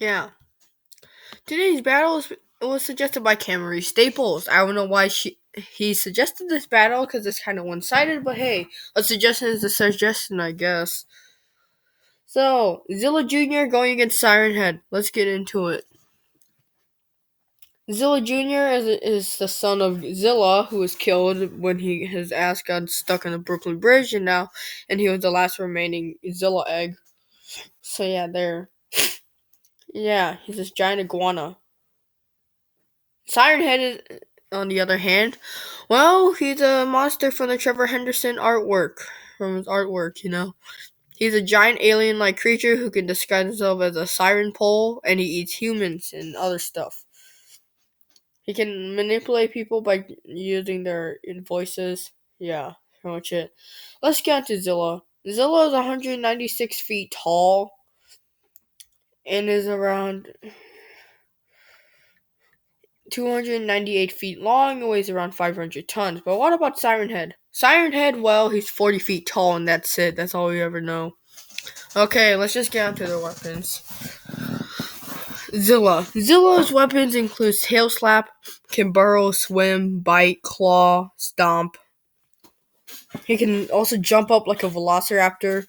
Yeah. Today's battle was suggested by Camry Staples. I don't know why he suggested this battle because it's kind of one-sided, but hey, a suggestion is a suggestion, I guess. So, Zilla Jr. going against Siren Head. Let's get into it. Zilla Jr. is the son of Zilla, who was killed when his ass got stuck on the Brooklyn Bridge, and he was the last remaining Zilla egg. So yeah, he's this giant iguana. Siren Head is, on the other hand, well, he's a monster from the Trevor Henderson artwork. From his artwork. He's a giant alien-like creature who can disguise himself as a siren pole, and he eats humans and other stuff. He can manipulate people by using their voices. Yeah, pretty much it. Let's get into Zilla. Zilla is 196 feet tall and is around 298 feet long and weighs around 500 tons. But what about Siren Head? Siren Head, well, he's 40 feet tall and that's it. That's all we ever know. Okay, let's just get onto their weapons. Zilla. Zilla's weapons include tail slap, can burrow, swim, bite, claw, stomp. He can also jump up like a velociraptor.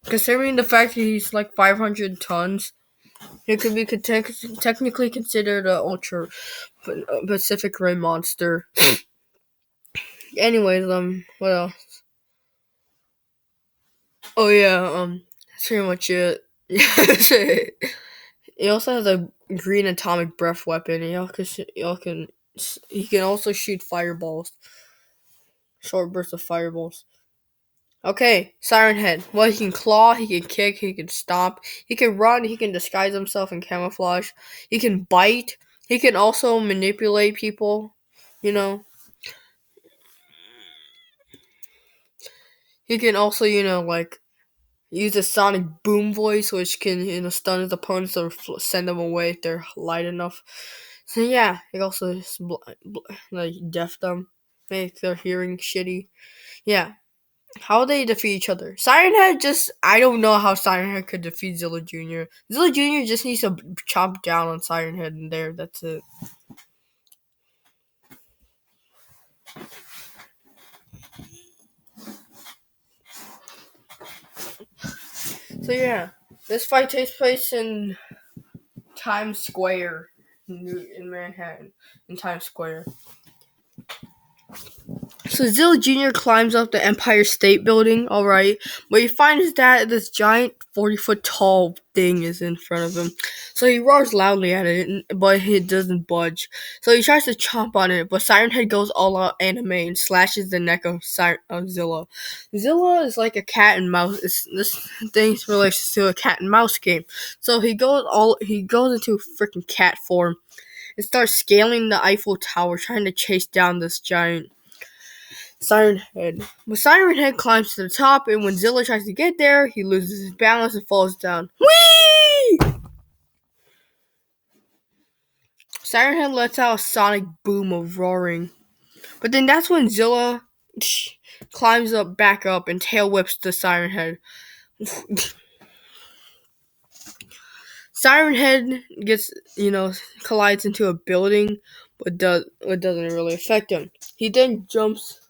Considering the fact that he's like 500 tons, he could be technically considered an ultra Pacific Rim monster. Anyways, what else? Oh yeah, that's pretty much it. He also has a green atomic breath weapon. He can also shoot fireballs, short bursts of fireballs. Okay, Siren Head. Well, he can claw, he can kick, he can stomp, he can run, he can disguise himself in camouflage, he can bite, he can also manipulate people, you know. He can also, like, use a sonic boom voice, which can, stun his opponents or send them away if they're light enough. So yeah, he also, like, deaf them, make their hearing shitty. Yeah. How they defeat each other? Siren Head I don't know how Siren Head could defeat Zilla Jr. Zilla Jr. just needs to chomp down on Siren Head and that's it. So yeah, this fight takes place in Times Square, in Manhattan, in Times Square. So Zilla Jr. climbs up the Empire State Building, alright, but he finds that this giant 40-foot tall thing is in front of him. So he roars loudly at it, but it doesn't budge. So he tries to chomp on it, but Siren Head goes all out anime and slashes the neck of Zilla. Zilla is like a cat and mouse. This thing relates to a cat and mouse game. So he goes into freaking cat form and starts scaling the Eiffel Tower, trying to chase down this giant Siren Head. But Siren Head climbs to the top, and when Zilla tries to get there, he loses his balance and falls down. Whee! Siren Head lets out a sonic boom of roaring. But then that's when Zilla climbs back up and tail whips the Siren Head. Siren Head collides into a building, but it doesn't really affect him. He then jumps.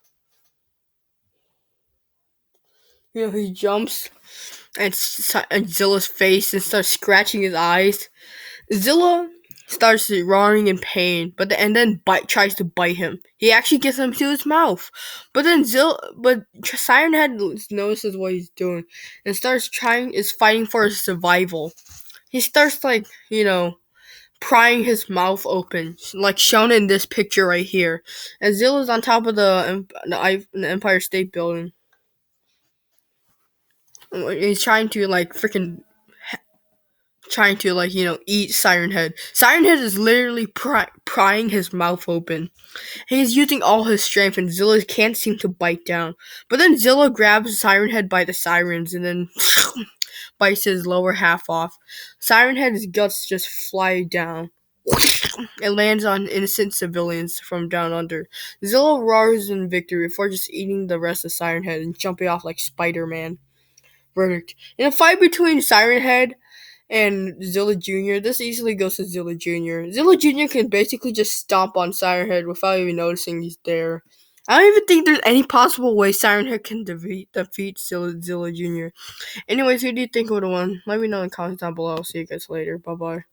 He jumps at Zilla's face and starts scratching his eyes. Zilla starts roaring in pain, but then tries to bite him. He actually gets him to his mouth, but then Siren Head notices what he's doing and is fighting for his survival. He starts prying his mouth open, like shown in this picture right here. And Zilla's on top of the Empire State Building. He's trying to eat Siren Head. Siren Head is literally prying his mouth open. He's using all his strength, and Zilla can't seem to bite down. But then Zilla grabs Siren Head by the sirens and then bites his lower half off. Siren Head's guts just fly down. It lands on innocent civilians from down under. Zilla roars in victory before just eating the rest of Siren Head and jumping off like Spider-Man. Verdict. In a fight between Siren Head and Zilla Jr. This easily goes to Zilla Jr. Zilla Jr. can basically just stomp on Siren Head without even noticing he's there. I don't even think there's any possible way Siren Head can defeat Zilla Jr. Anyways, who do you think would have won? Let me know in the comments down below. See you guys later. Bye bye.